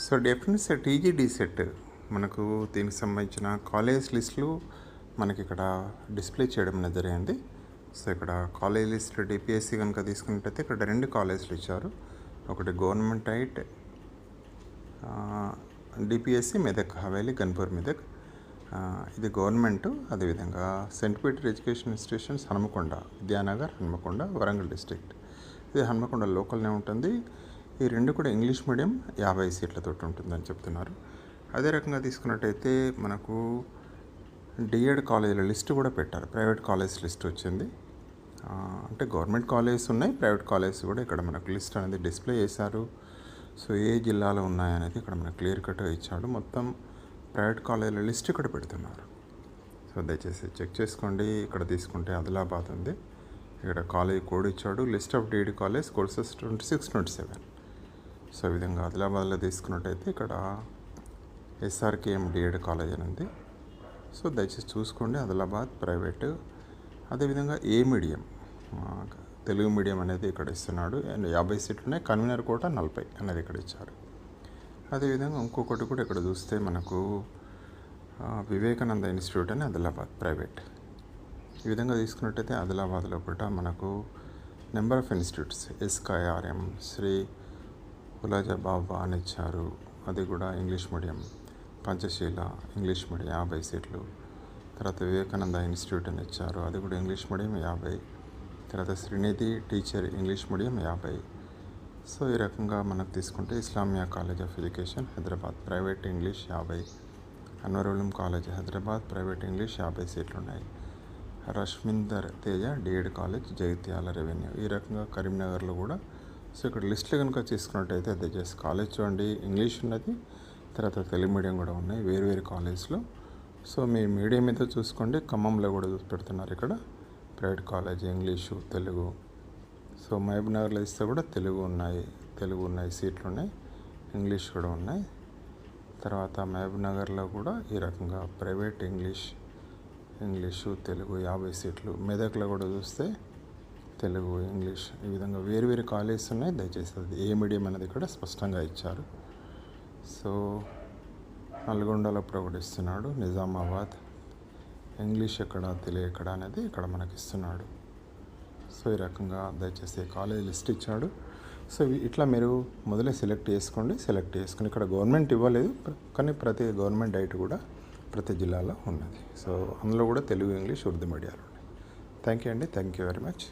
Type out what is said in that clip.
So డెఫినెట్స్ TGD set మనకు దీనికి సంబంధించిన కాలేజ్ లిస్టులు మనకి ఇక్కడ డిస్ప్లే చేయడం అనేది జరిగింది. సో ఇక్కడ కాలేజ్ లిస్ట్ డిపిఎస్సి కనుక తీసుకున్నట్టయితే ఇక్కడ 2 కాలేజీలు ఇచ్చారు. ఒకటి government aid DPSC Medak Haveli Ghanpur Medak, ఇది గవర్నమెంట్. అదేవిధంగా St Peter education institutions Hanamkonda, Vidyanagar Hanamkonda Warangal district. ఇది హన్మకొండ లోకల్నే ఉంటుంది. ఈ 2 కూడా ఇంగ్లీష్ మీడియం 50 సీట్లతో ఉంటుందని చెప్తున్నారు. అదే రకంగా తీసుకున్నట్టయితే మనకు డిఎడ్ కాలేజీల లిస్ట్ కూడా పెట్టారు. ప్రైవేట్ కాలేజ్ లిస్ట్ వచ్చింది. అంటే గవర్నమెంట్ కాలేజెస్ ఉన్నాయి, ప్రైవేట్ కాలేజెస్ కూడా ఇక్కడ మనకు లిస్ట్ అనేది డిస్ప్లే చేశారు. సో ఏ జిల్లాలో ఉన్నాయనేది ఇక్కడ మనకు క్లియర్ కట్గా ఇచ్చాడు. మొత్తం ప్రైవేట్ కాలేజీల లిస్ట్ ఇక్కడ పెడుతున్నారు. సో దయచేసి చెక్ చేసుకోండి. ఇక్కడ తీసుకుంటే ఆదిలాబాద్ ఉంది, ఇక్కడ కాలేజ్ కోడ్ ఇచ్చాడు. List of DEd college courses 26-27. So ఈ విధంగా ఆదిలాబాద్లో తీసుకున్నట్టయితే ఇక్కడ ఎస్ఆర్కేఎం డిఎడ్ కాలేజ్ అని ఉంది. సో దయచేసి చూసుకోండి. ఆదిలాబాద్ ప్రైవేటు. అదేవిధంగా ఏ మీడియం తెలుగు మీడియం అనేది ఇక్కడ ఇస్తున్నాడు. అండ్ 50 సీట్లు ఉన్నాయి. కన్వీనర్ కూడా 40 అనేది ఇక్కడ ఇచ్చారు. అదేవిధంగా ఇంకొకటి కూడా ఇక్కడ చూస్తే మనకు వివేకానంద ఇన్స్టిట్యూట్ అని ఆదిలాబాద్ ప్రైవేట్. ఈ విధంగా తీసుకున్నట్టయితే ఆదిలాబాద్లో కూడా మనకు నెంబర్ ఆఫ్ ఇన్స్టిట్యూట్స్ ఎస్కేఆర్ఎం, శ్రీ ఉలాజా బాబా అని ఇచ్చారు. అది కూడా English medium. Panchsheel English medium 50 సీట్లు. తర్వాత వివేకానంద ఇన్స్టిట్యూట్ అని ఇచ్చారు, అది కూడా ఇంగ్లీష్ మీడియం 50. తర్వాత Srinidhi teacher English medium 50. So ఈ రకంగా మనకు తీసుకుంటే Islamia college of education Hyderabad private English 50. Anwarul college Hyderabad private English 50 సీట్లు ఉన్నాయి. Rashminder Teja D Ed college Jagtial revenue. ఈ రకంగా కరీంనగర్లో కూడా. సో ఇక్కడ లిస్టులు కనుక తీసుకున్నట్టయితే దయచేసి కాలేజ్ చూడండి. ఇంగ్లీష్ ఉన్నది, తర్వాత తెలుగు మీడియం కూడా ఉన్నాయి వేరు కాలేజ్లో. సో మీ మీడియం మీద చూసుకోండి. ఖమ్మంలో కూడా పెడుతున్నారు ఇక్కడ private college English Telugu. So మహబూబ్నగర్లో ఇస్తే కూడా తెలుగు ఉన్నాయి సీట్లు ఉన్నాయి, ఇంగ్లీష్ కూడా ఉన్నాయి. తర్వాత మహబూబ్నగర్లో కూడా ఈ రకంగా ప్రైవేట్ ఇంగ్లీషు తెలుగు 50 సీట్లు. మెదక్లో కూడా చూస్తే తెలుగు ఇంగ్లీష్. ఈ విధంగా వేరు కాలేజెస్ ఉన్నాయి. దయచేసి అది ఏ మీడియం అనేది కూడా స్పష్టంగా ఇచ్చారు. సో నల్గొండలో ప్రకటిస్తున్నాడు. నిజామాబాద్ ఇంగ్లీష్ ఎక్కడ తెలుగు ఎక్కడ అనేది ఇక్కడ మనకి ఇస్తున్నాడు. సో ఈ రకంగా దయచేసి కాలేజ్ లిస్ట్ ఇచ్చాడు. సో ఇట్లా మీరు మొదలే సెలెక్ట్ చేసుకుని ఇక్కడ గవర్నమెంట్ ఇవ్వలేదు, కానీ ప్రతి గవర్నమెంట్ డైట్ కూడా ప్రతి జిల్లాలో ఉన్నది. సో అందులో కూడా తెలుగు ఇంగ్లీష్ ఉర్దూ మీడియాలు ఉన్నాయి. థ్యాంక్ యూ అండి. Thank you very much.